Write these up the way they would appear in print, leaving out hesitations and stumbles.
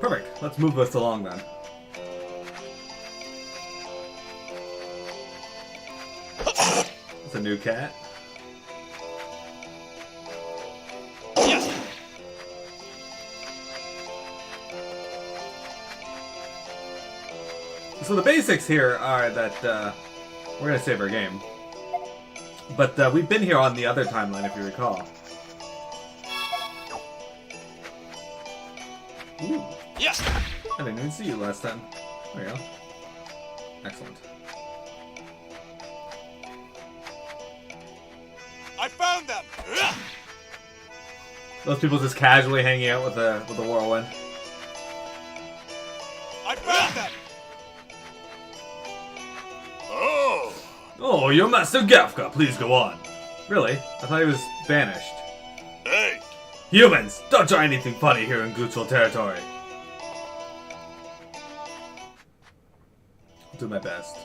Perfect. Let's move this along then. That's a new cat. So the basics here are that we're going to save our game. But we've been here on the other timeline, if you recall. Ooh. Yes. I didn't even see you last time. There you go. Excellent. I found them. Those people just casually hanging out with the whirlwind. I found them. Oh, you're Master Gafka. Please go on. Really? I thought he was banished. Hey. Humans, don't try anything funny here in Gutral territory. I'll do my best.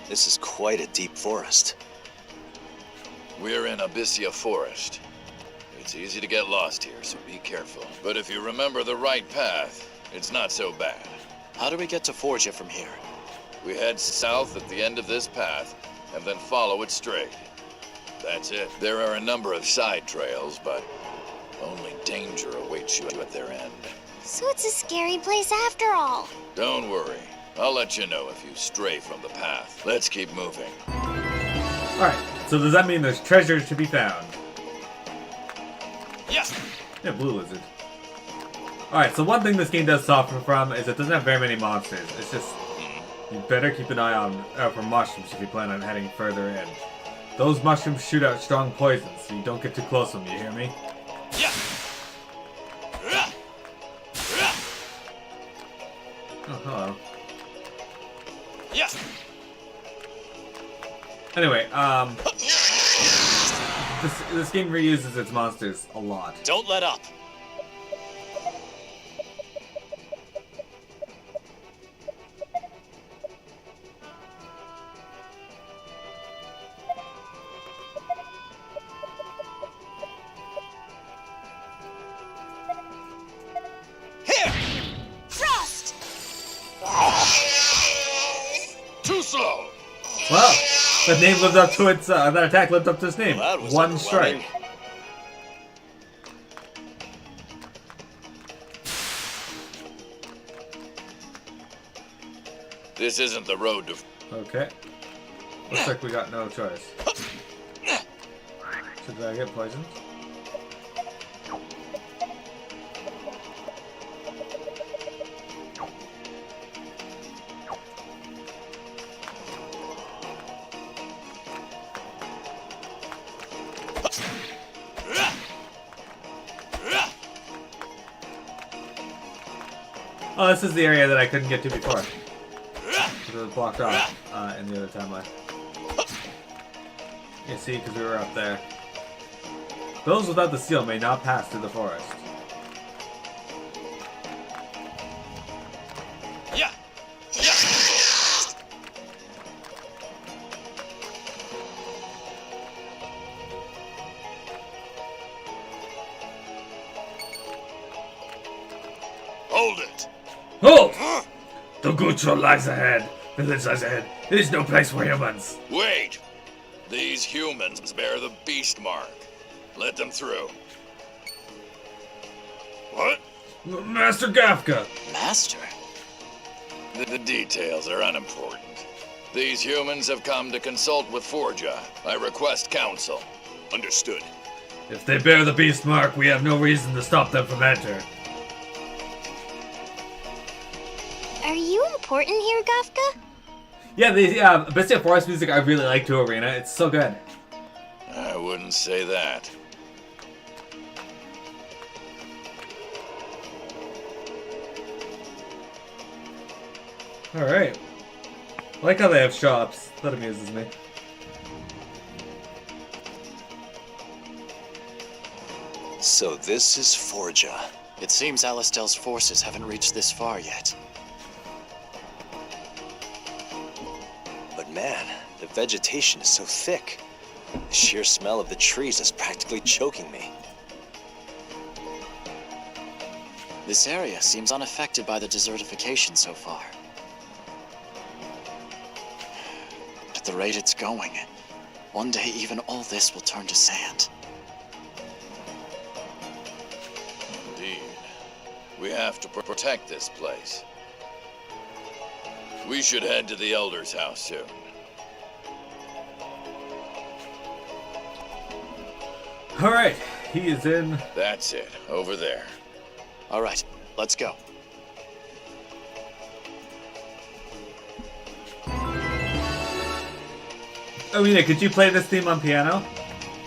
This is quite a deep forest. We're in Abyssia Forest. It's easy to get lost here, so be careful. But if you remember the right path, it's not so bad. How do we get to Forgia from here? We head south at the end of this path, and then follow it straight. That's it. There are a number of side trails, but only danger awaits you at their end. So it's a scary place after all. Don't worry. I'll let you know if you stray from the path. Let's keep moving. Alright, so does that mean there's treasures to be found? Yes. Yeah, blue lizard. Alright, so one thing this game does suffer from is it doesn't have very many monsters. It's just, you better keep an eye out for mushrooms if you plan on heading further in. Those mushrooms shoot out strong poisons, so you don't get too close to them, you hear me? Yeah. Oh, hello. Yes. Anyway, this game reuses its monsters a lot. Don't let up. Here. Frost! Too slow! Well, that name lived up to its, that attack lived up to its name. Well, that was One strike. This isn't the road to... Okay. Looks like we got no choice. Should I get poisoned? Oh, this is the area that I couldn't get to before. It was blocked off in the other timeline. You see, because we were up there. Those without the seal may not pass through the forest. Yeah. Yeah. Hold it! Halt! The Gutral lies ahead. Village lies ahead. There is no place for humans. Wait! These humans bear the beast mark. Let them through. What? Master Gafka! Master? The details are unimportant. These humans have come to consult with Forgia. I request counsel. Understood. If they bear the beast mark, we have no reason to stop them from entering. Are you important here, Gafka? Yeah, the Abyssia Forest music I really like too, Arena. It's so good. I wouldn't say that. Alright. I like how they have shops. That amuses me. So this is Forgia. It seems Alistel's forces haven't reached this far yet. But man, the vegetation is so thick. The sheer smell of the trees is practically choking me. This area seems unaffected by the desertification so far. At the rate it's going, one day even all this will turn to sand. Indeed. We have to protect this place. We should head to the Elder's house soon. Alright, he is in. That's it, over there. All right, let's go. Amina, could you play this theme on piano?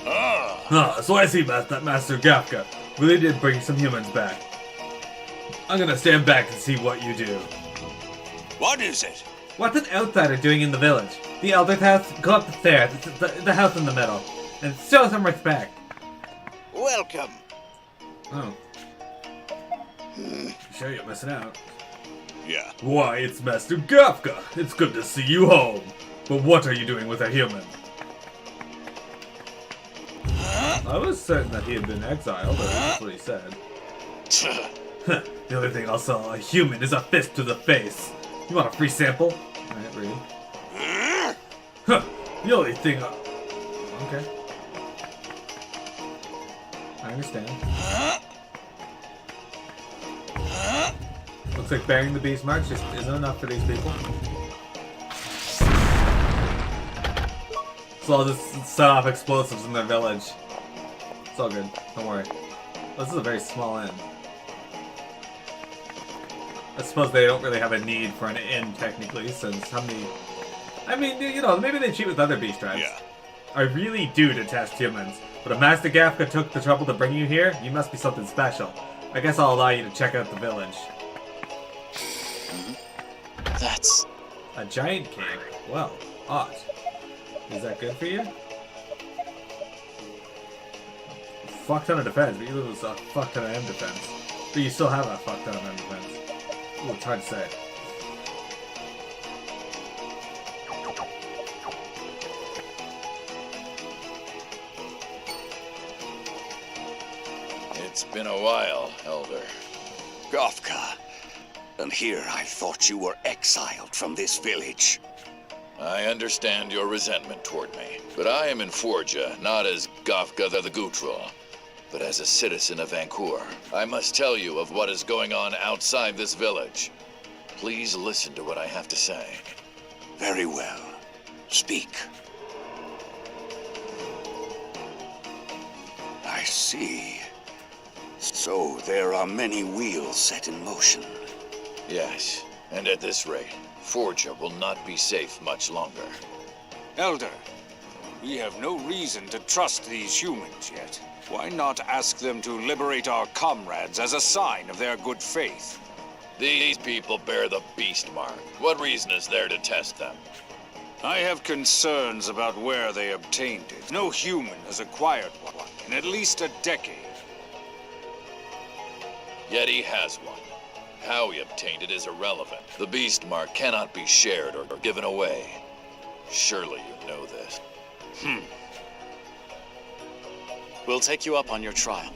Ah, So I see that Master Gafka really did bring some humans back. I'm gonna stand back and see what you do. what is it? What's an outsider doing in the village? The Elder's house? Go up the stairs. It's the house in the middle. And show some respect. Welcome. Oh. Sure you're missing out. Yeah. Why, it's Master Gafka. It's good to see you home. But what are you doing with a human? I was certain that he had been exiled, or that's what he said. The only thing I'll sell a human is a fist to the face. You want a free sample? Alright, read. Huh, the only thing okay. I understand. Looks like bearing the beast marks just isn't enough for these people. So I'll just set off explosives in their village. It's all good. Don't worry. This is a very small inn. I suppose they don't really have a need for an inn, technically, since how many... I mean, you know, maybe they cheat with other beast tribes. Yeah. I really do detest humans, but if Master Gafka took the trouble to bring you here, you must be something special. I guess I'll allow you to check out the village. That's... A giant cave? Well, odd. Is that good for you? Fuck ton of defense, but you lose a fuck ton of M defense. But you still have a fuck ton of M defense. Ooh, it's hard to say. It's been a while, Elder. Gafka. And here I thought you were exiled from this village. I understand your resentment toward me, but I am in Forja, not as Gafka the Gutral, but as a citizen of Vancour. I must tell you of what is going on outside this village. Please listen to what I have to say. Very well. Speak. I see. So there are many wheels set in motion. Yes, and at this rate, Forja will not be safe much longer. Elder, we have no reason to trust these humans yet. Why not ask them to liberate our comrades as a sign of their good faith? These people bear the beast mark. What reason is there to test them? I have concerns about where they obtained it. No human has acquired one in at least a decade. Yet he has one. How he obtained it is irrelevant. The beast mark cannot be shared or given away. Surely you know this. We'll take you up on your trial.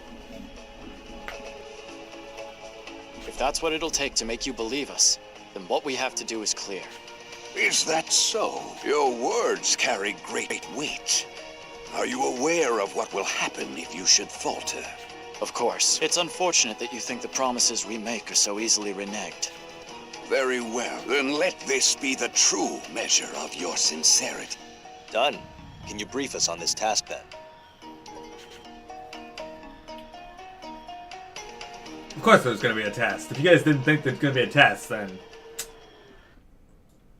If that's what it'll take to make you believe us, then what we have to do is clear. Is that so? Your words carry great weight. Are you aware of what will happen if you should falter? Of course. It's unfortunate that you think the promises we make are so easily reneged. Very well. Then let this be the true measure of your sincerity. Done. Can you brief us on this task then? Of course there's gonna be a test. If you guys didn't think there's gonna be a test, then...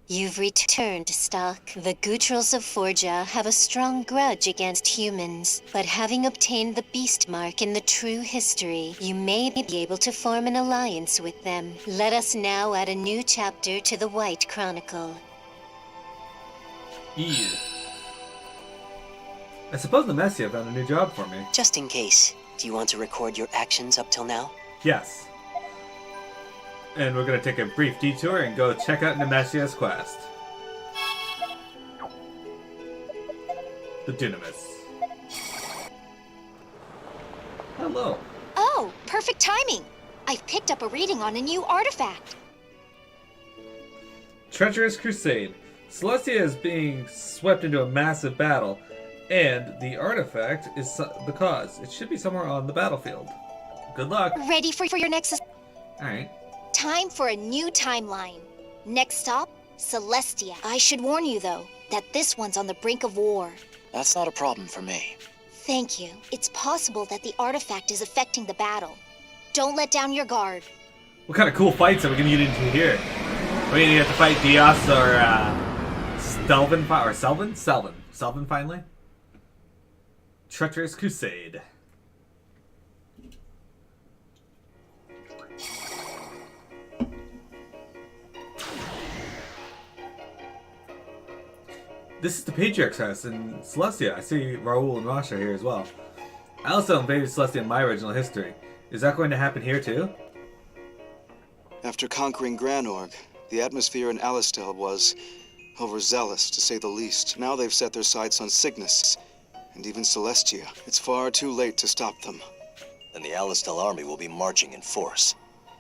You've returned, Stock. The Gutrals of Forja have a strong grudge against humans, but having obtained the beast mark in the true history, you may be able to form an alliance with them. Let us now add a new chapter to the White Chronicle. Ew. I suppose the Messiah found a new job for me. Just in case, do you want to record your actions up till now? Yes. And we're going to take a brief detour and go check out Nemesia's quest. The Dunamis. Hello. Oh, perfect timing. I've picked up a reading on a new artifact. Treacherous Crusade. Celestia is being swept into a massive battle, and the artifact is the cause. It should be somewhere on the battlefield. Good luck. Ready for your next... Alright. Time for a new timeline. Next stop, Celestia. I should warn you, though, that this one's on the brink of war. That's not a problem for me. Thank you. It's possible that the artifact is affecting the battle. Don't let down your guard. What kind of cool fights are we going to get into here? Are we going to have to fight Dios or Stelvin? Or Selvin? Selvin, finally? Treacherous Crusade. This is the Patriarch's house in Celestia. I see Raoul and Rasha here as well. Alistel invaded Celestia in my original history. Is that going to happen here too? After conquering Granorg, the atmosphere in Alistel was overzealous, to say the least. Now they've set their sights on Cygnus, and even Celestia. It's far too late to stop them. Then the Alistel army will be marching in force.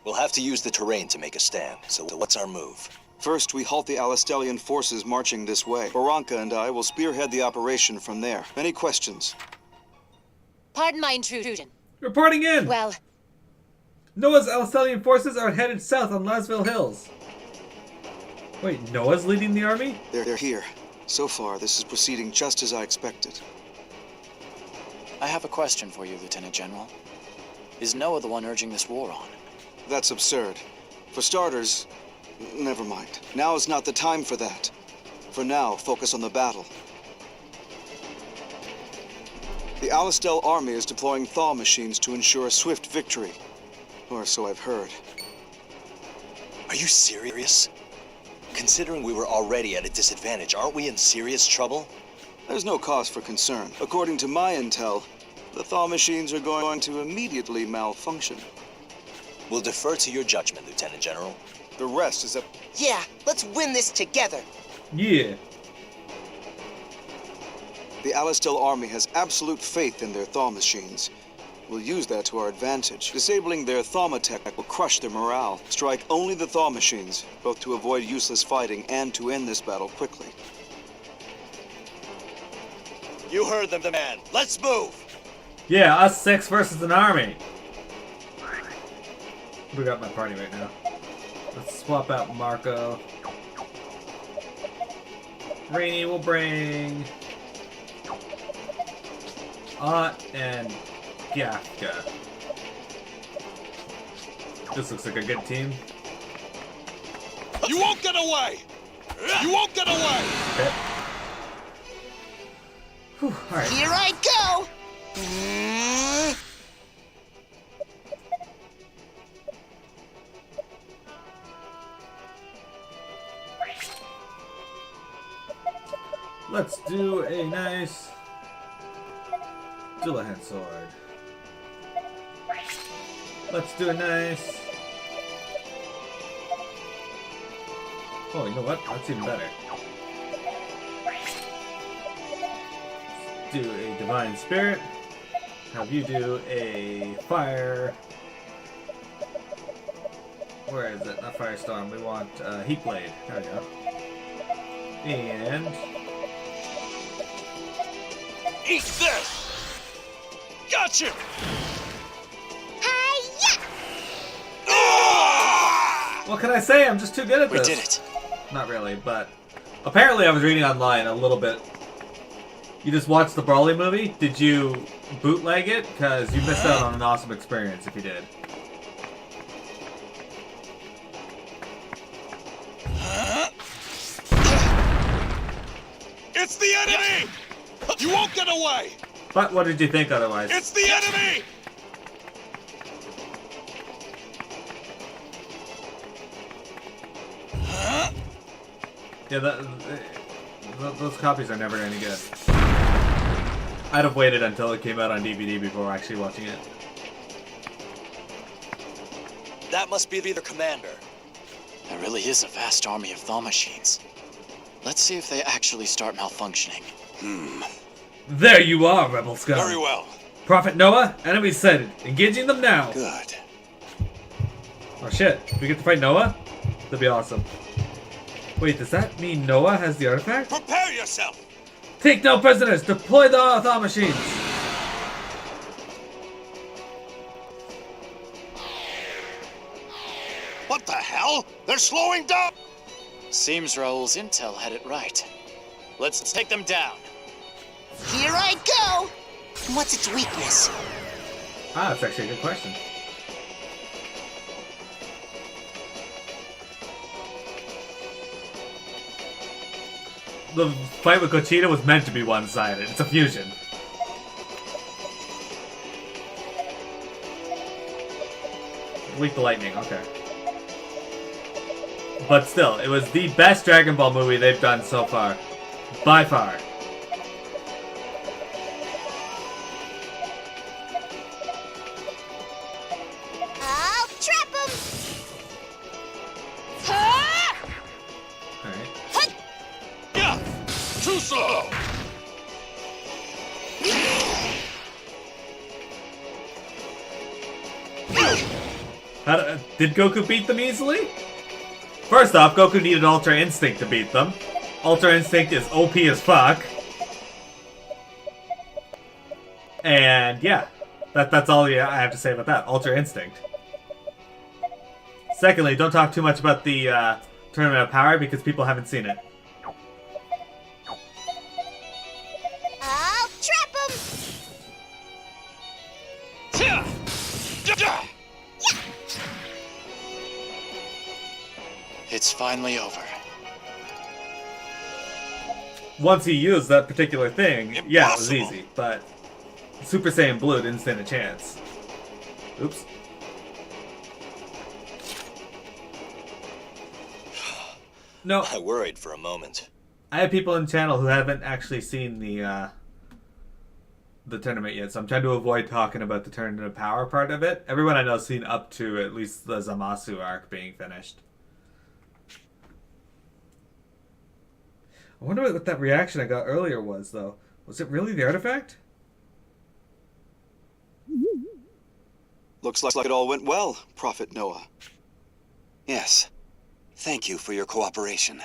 We'll have to use the terrain to make a stand, so what's our move? First, we halt the Alistelian forces marching this way. Baranka and I will spearhead the operation from there. Any questions? Pardon my intrusion. Reporting in! Well, Noah's Alistelian forces are headed south on Lasville Hills. Wait, Noah's leading the army? They're here. So far, this is proceeding just as I expected. I have a question for you, Lieutenant General. Is Noah the one urging this war on? That's absurd. For starters, never mind. Now is not the time for that. For now, focus on the battle. The Alistel army is deploying thaw machines to ensure a swift victory. Or so I've heard. Are you serious? Considering we were already at a disadvantage, aren't we in serious trouble? There's no cause for concern. According to my intel, the thaw machines are going to immediately malfunction. We'll defer to your judgment, Lieutenant General. The rest is up. Yeah, let's win this together. Yeah. The Alistel army has absolute faith in their thaw machines. We'll use that to our advantage. Disabling their thaumatech will crush their morale. Strike only the thaw machines, both to avoid useless fighting and to end this battle quickly. You heard them, the man. Let's move! Yeah, us 6 versus an army. We got my party right now. Let's swap out Marco. Rainy will bring Ott and Gafka. This looks like a good team. You won't get away! You won't get away! Okay. Whew, alright. Here I go! Let's do a nice Dullahan sword. Let's do a nice... Oh, you know what? That's even better. Let's do a Divine Spirit. Have you do a Fire... Where is it? Not Firestorm. We want Heat Blade. There we go. And... Eat this! Gotcha! What can I say? I'm just too good at this. We did it. Not really, but apparently I was reading online a little bit. You just watched the Brawley movie? Did you bootleg it? Because you missed out on an awesome experience if you did. It's the enemy! You won't get away! But what did you think otherwise? It's the enemy! Yeah, those copies are never any good. I'd have waited until it came out on DVD before actually watching it. That must be their commander. There really is a vast army of thaw machines. Let's see if they actually start malfunctioning. There you are, Rebel Scum. Very well. Prophet Noah, enemies sighted. Engaging them now. Good. Oh shit, we get to fight Noah? That'd be awesome. Wait, does that mean Noah has the artifact? Prepare yourself! Take no prisoners! Deploy the thaw machines! What the hell? They're slowing down! Seems Raoul's intel had it right. Let's take them down. Here I go! What's its weakness? Ah, that's actually a good question. The fight with Gogeta was meant to be one-sided. It's a fusion. Weak to lightning, okay. But still, it was the best Dragon Ball movie they've done so far. By far. I'll trap him! Alright. Yeah! Too slow! Did Goku beat them easily? First off, Goku needed Ultra Instinct to beat them. Ultra Instinct is OP as fuck. And yeah, that's all I have to say about that. Ultra Instinct. Secondly, don't talk too much about the Tournament of Power because people haven't seen it. I'll trap him! It's finally over. Once he used that particular thing, yeah, it was Impossible. easy, but Super Saiyan Blue didn't stand a chance. Oops. No, I worried for a moment. I have people in the channel who haven't actually seen the tournament yet, so I'm trying to avoid talking about the Tournament of Power part of it. Everyone I know has seen up to at least the Zamasu arc being finished. I wonder what that reaction I got earlier was, though. Was it really the artifact? Looks like it all went well, Prophet Noah. Yes. Thank you for your cooperation.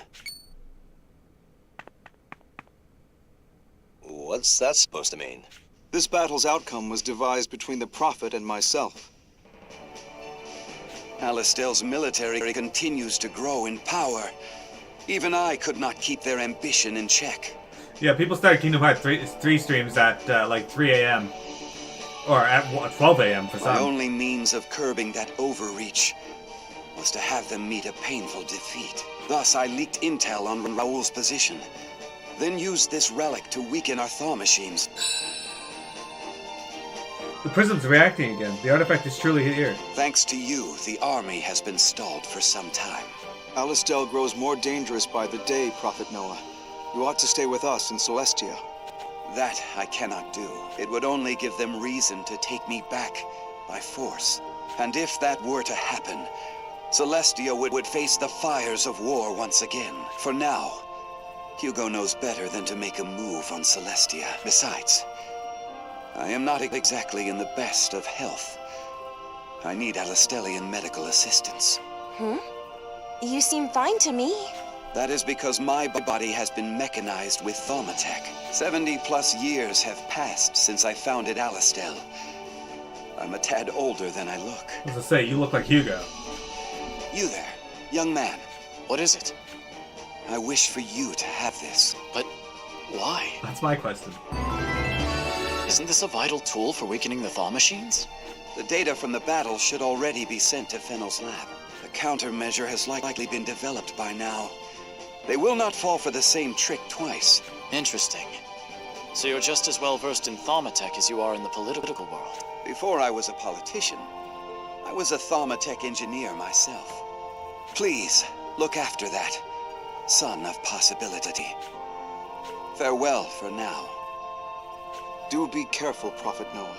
What's that supposed to mean? This battle's outcome was devised between the Prophet and myself. Alistel's military continues to grow in power. Even I could not keep their ambition in check. Yeah, people started Kingdom Hearts 3 streams at like 3 a.m. Or at 12 a.m. for My some. only means of curbing that overreach was to have them meet a painful defeat. Thus, I leaked intel on Raoul's position, then used this relic to weaken our thaw machines. The prism's reacting again. The artifact is truly here. Thanks to you, the army has been stalled for some time. Alistel grows more dangerous by the day, Prophet Noah. You ought to stay with us in Celestia. That I cannot do. It would only give them reason to take me back by force. And if that were to happen, Celestia would face the fires of war once again. For now, Hugo knows better than to make a move on Celestia. Besides, I am not exactly in the best of health. I need Alistelian medical assistance. You seem fine to me. That is because my body has been mechanized with Thaumatech. 70+ years have passed since I founded Alistel. I'm a tad older than I look. As I say, you look like Hugo. You there, young man. What is it? I wish for you to have this. But why? That's my question. Isn't this a vital tool for weakening the thaw machines? The data from the battle should already be sent to Fennel's lab. The countermeasure has likely been developed by now. They will not fall for the same trick twice. Interesting. So you're just as well versed in Thaumatech as you are in the political world. Before I was a politician, I was a Thaumatech engineer myself. Please, look after that, son of possibility. Farewell for now. Do be careful, Prophet Noah.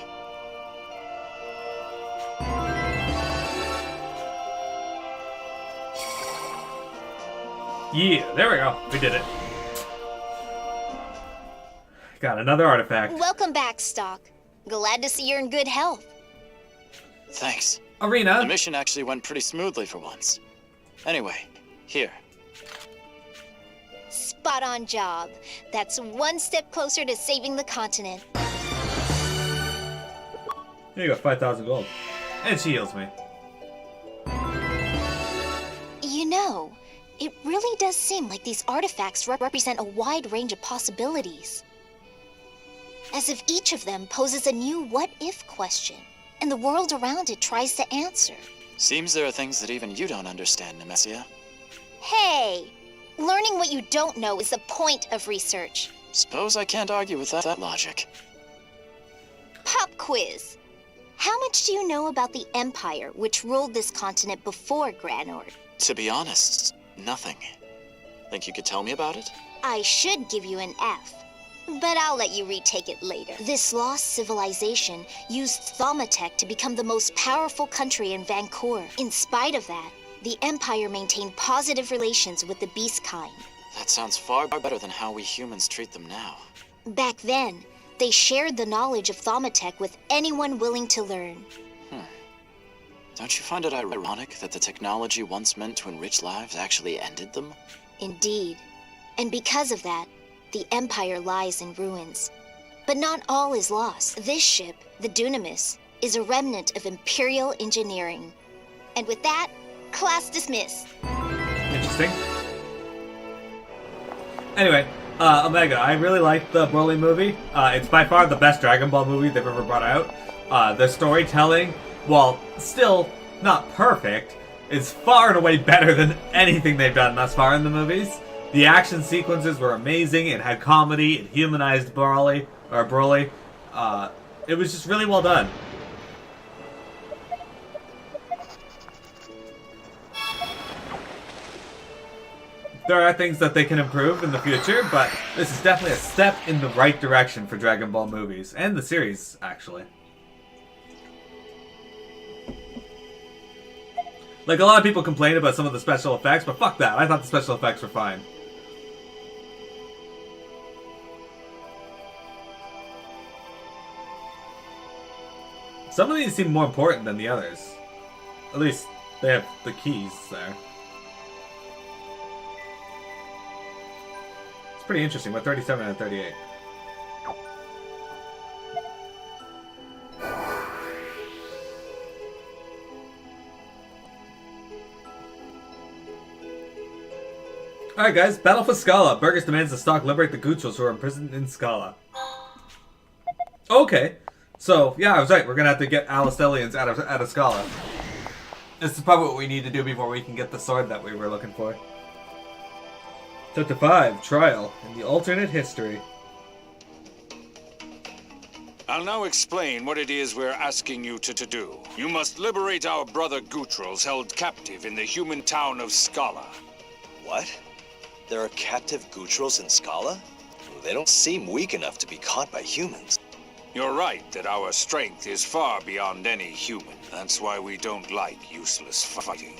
Yeah, there we go. We did it. Got another artifact. Welcome back, Stock. Glad to see you're in good health. Thanks. Arena. The mission actually went pretty smoothly for once. Anyway, here. Spot on job. That's one step closer to saving the continent. Here you go, 5,000 gold. And she heals me. You know, it really does seem like these artifacts represent a wide range of possibilities. As if each of them poses a new what-if question, and the world around it tries to answer. Seems there are things that even you don't understand, Nemesia. Hey! Learning what you don't know is the point of research. Suppose I can't argue with that logic. Pop quiz. How much do you know about the Empire, which ruled this continent before Granord? To be honest, nothing. Think you could tell me about it? I should give you an F, but I'll let you retake it later. This lost civilization used Thaumatech to become the most powerful country in Vancour. In spite of that, the Empire maintained positive relations with the beast kind. That sounds far better than how we humans treat them now. Back then, they shared the knowledge of Thaumatech with anyone willing to learn. Don't you find it ironic that the technology once meant to enrich lives actually ended them? Indeed. And because of that, the Empire lies in ruins. But not all is lost. This ship, the Dunamis, is a remnant of Imperial engineering. And with that, class dismissed. Interesting. Anyway, Omega, I really like the Broly movie. It's by far the best Dragon Ball movie they've ever brought out. The storytelling, while still not perfect, is far and away better than anything they've done thus far in the movies. The action sequences were amazing. It had comedy. It humanized Broly. It was just really well done. There are things that they can improve in the future, but this is definitely a step in the right direction for Dragon Ball movies, and the series, actually. Like, a lot of people complain about some of the special effects, but fuck that, I thought the special effects were fine. Some of these seem more important than the others. At least, they have the keys there. Pretty interesting. We're 37 and 38. Alright guys, battle for Scala. Burgess demands the stock liberate the Gutrals who are imprisoned in Scala. Okay. So, yeah, I was right. We're gonna have to get Alistellians out of Scala. This is probably what we need to do before we can get the sword that we were looking for. Chapter 5, Trial, in the Alternate History. I'll now explain what it is we're asking you to do. You must liberate our brother Gutrals held captive in the human town of Scala. What? There are captive Gutrals in Scala? They don't seem weak enough to be caught by humans. You're right that our strength is far beyond any human. That's why we don't like useless fighting.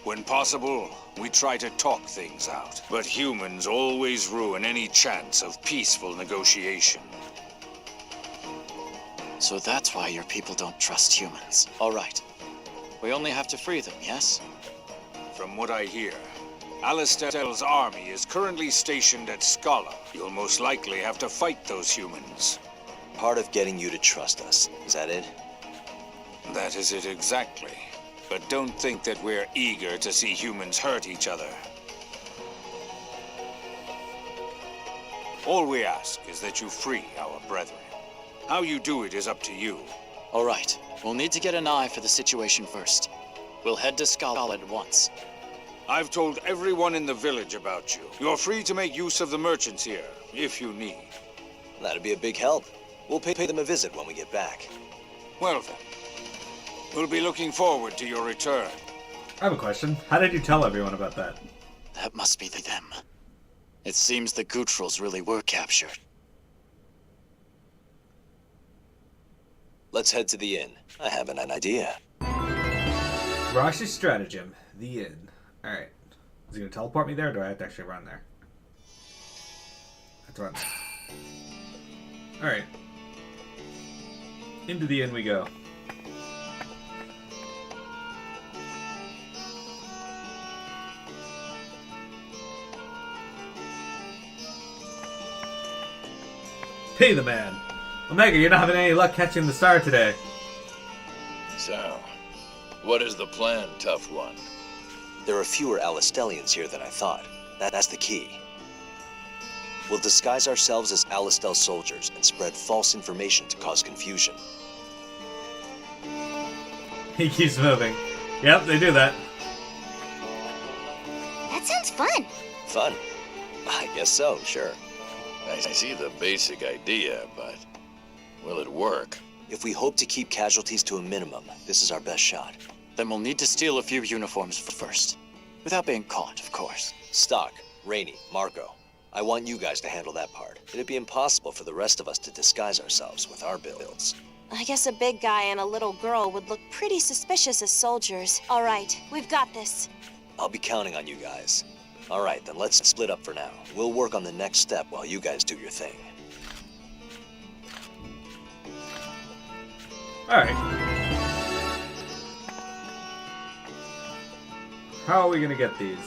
When possible, we try to talk things out. But humans always ruin any chance of peaceful negotiation. So that's why your people don't trust humans. All right. We only have to free them, yes? From what I hear, Alistell's army is currently stationed at Scala. You'll most likely have to fight those humans. Part of getting you to trust us, is that it? That is it exactly. But don't think that we're eager to see humans hurt each other. All we ask is that you free our brethren. How you do it is up to you. All right. We'll need to get an eye for the situation first. We'll head to Scala at once. I've told everyone in the village about you. You're free to make use of the merchants here, if you need. That'd be a big help. We'll pay them a visit when we get back. Well then. We'll be looking forward to your return. I have a question. How did you tell everyone about that? That must be them. It seems the Gutrals really were captured. Let's head to the inn. I have an idea. Rosh's stratagem. The inn. Alright. Is he gonna teleport me there, or do I have to actually run there? I have to run there. Alright. Into the inn we go. Pay the man! Omega, you're not having any luck catching the star today. So, what is the plan, tough one? There are fewer Alistellians here than I thought. That's the key. We'll disguise ourselves as Alistel soldiers and spread false information to cause confusion. He keeps moving. Yep, they do that. That sounds fun. Fun? I guess so, sure. I see the basic idea, but will it work? If we hope to keep casualties to a minimum, this is our best shot. Then we'll need to steal a few uniforms first. Without being caught, of course. Stock, Rainey, Marco. I want you guys to handle that part. It'd be impossible for the rest of us to disguise ourselves with our builds. I guess a big guy and a little girl would look pretty suspicious as soldiers. All right, we've got this. I'll be counting on you guys. All right, then let's split up for now. We'll work on the next step while you guys do your thing. Alright. How are we gonna get these?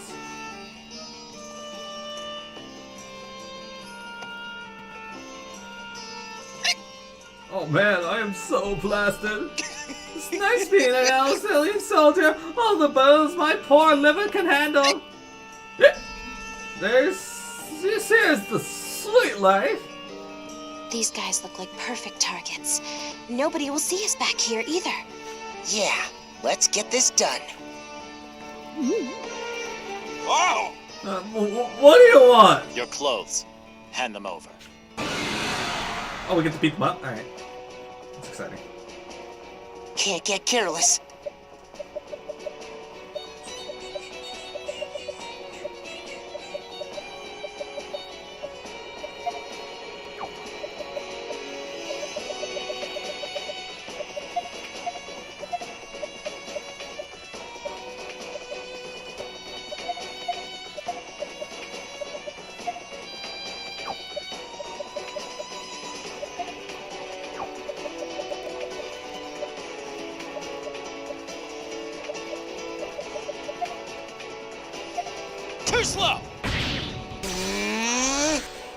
Oh man, I am so blasted. It's nice being an Alistellian soldier. All the bones my poor liver can handle. Here's the sweet life. These guys look like perfect targets. Nobody will see us back here either. Yeah, let's get this done. Oh! What do you want? Your clothes. Hand them over. Oh, we get to beat them up? Alright. That's exciting. Can't get careless. Too slow!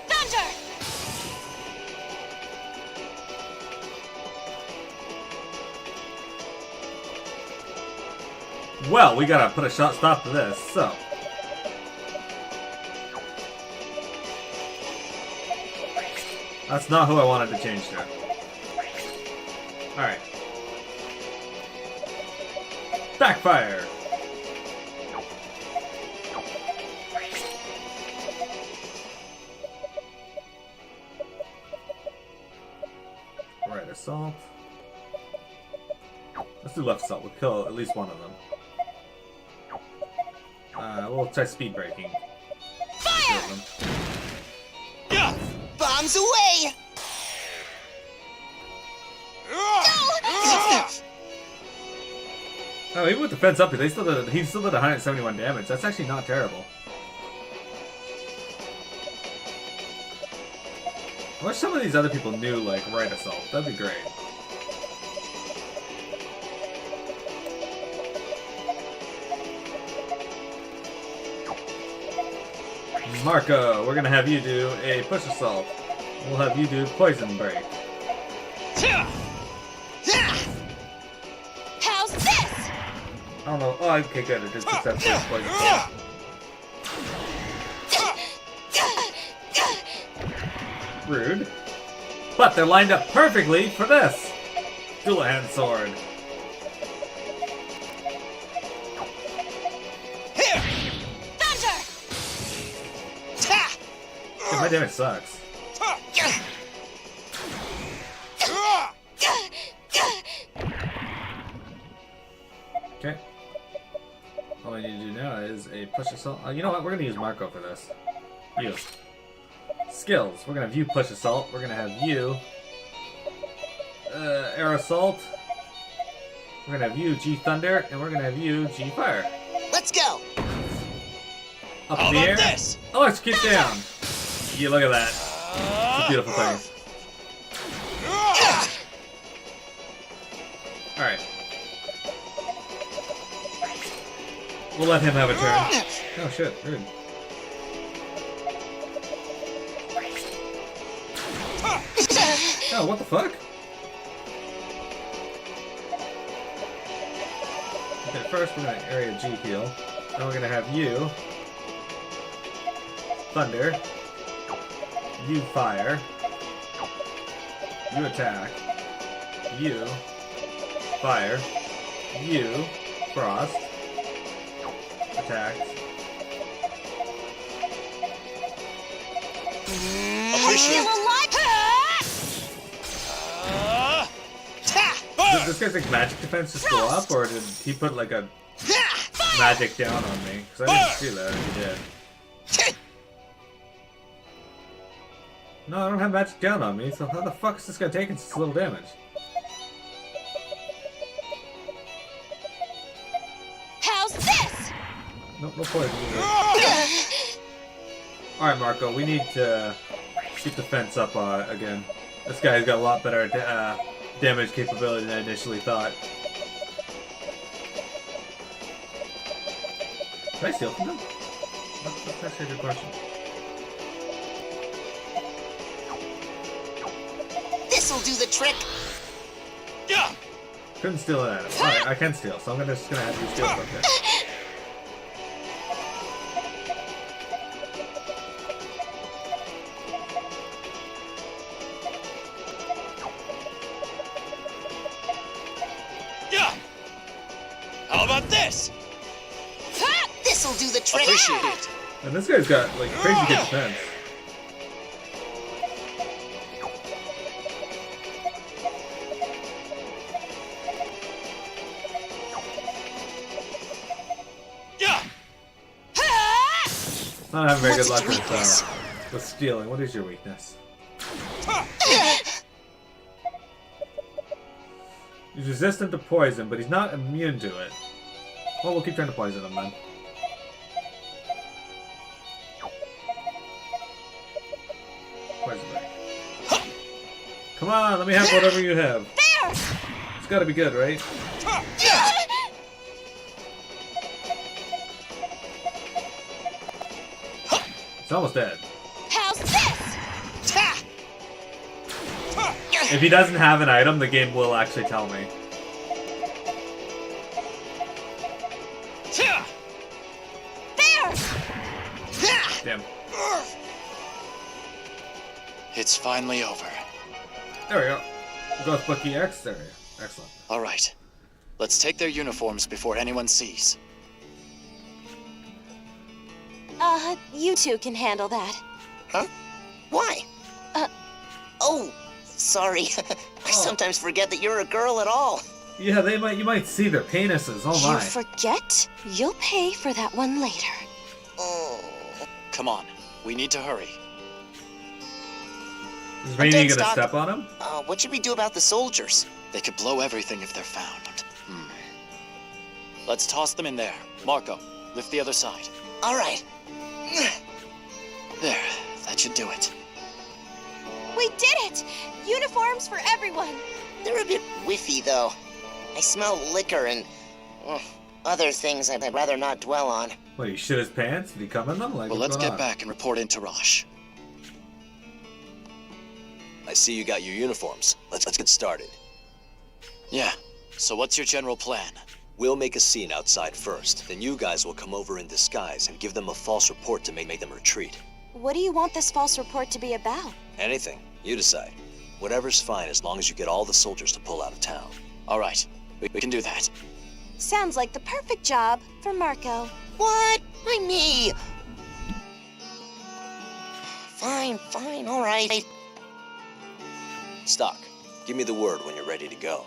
Thunder! Well, we gotta put a stop to this, so. That's not who I wanted to change to. Alright. Backfire! Right, assault. Let's do left assault. We'll kill at least one of them. We'll try speed breaking. Fire! Bombs away! Oh, even with the fence up here, he still did 171 damage. That's actually not terrible. I wish some of these other people knew, like, right assault. That'd be great. Marco, we're gonna have you do a push assault. We'll have you do poison break. How's this? I don't know. Oh, okay, good. It just successfully poison assault. Rude. But they're lined up perfectly for this. Dual-hand sword. Here! Thunder! Dude, my damage sucks. Okay. All I need to do now is a push assault. You know what? We're gonna use Marco for this. You. Skills. We're gonna have you push assault. We're gonna have you air assault. We're gonna have you G thunder, and we're gonna have you G fire. Let's go! Up How in the air. about this? Electrocute down. Yeah, look at that. It's a beautiful thing. Alright. We'll let him have a turn. Oh shit, rude. Oh, what the fuck? Okay, first we're gonna area G heal. Then we're gonna have you. Thunder. You fire. You attack. You. Fire. You. Frost. Attack. Appreciate it. Did this guy's like magic defense just go up, or did he put like a magic down on me? Because I didn't see that if he did. No, I don't have magic down on me, so how the fuck is this guy taking such little damage? How's this? Nope, no poison either. Alright, Marco, we need to keep the fence up again. This guy's got a lot better damage capability than I initially thought. Can I steal from them? That's actually a good question. This'll do the trick. Yeah. Couldn't steal it at him. Alright, I can steal, so I'm just gonna have to steal something. Yeah. How about this? This'll do the trick. Appreciate it. And this guy's got like crazy good defense. Yeah. Not having very good What's luck your weakness? with stealing. What is your weakness? He's resistant to poison, but he's not immune to it. Well, we'll keep trying to poison him then. Poison break. Come on, let me have whatever you have. There! It's gotta be good, right? It's almost dead. How's this? If he doesn't have an item, the game will actually tell me. There! Damn. It's finally over. There we go. We'll go with Bucky X. There we go. Excellent. All right. Let's take their uniforms before anyone sees. You two can handle that. Huh? Why? Oh, sorry. I sometimes forget that you're a girl at all. Yeah, you might see their penises. Oh You my. forget? You'll pay for that one later. Oh. Come on. We need to hurry. Is Rainy Against gonna Doc- step on him? What should we do about the soldiers? They could blow everything if they're found. Let's toss them in there. Marco, lift the other side. All right. There. That should do it. We did it! Uniforms for everyone! They're a bit whiffy, though. I smell liquor and other things I'd rather not dwell on. What, he shit his pants? Did he come in them? Like, Well, what's let's going get on? back and report into Rosh. I see you got your uniforms. Let's get started. Yeah. So what's your general plan? We'll make a scene outside first. Then you guys will come over in disguise and give them a false report to make them retreat. What do you want this false report to be about? Anything. You decide. Whatever's fine as long as you get all the soldiers to pull out of town. All right. We can do that. Sounds like the perfect job for Marco. What? Why me? Fine, all right. Stock, give me the word when you're ready to go.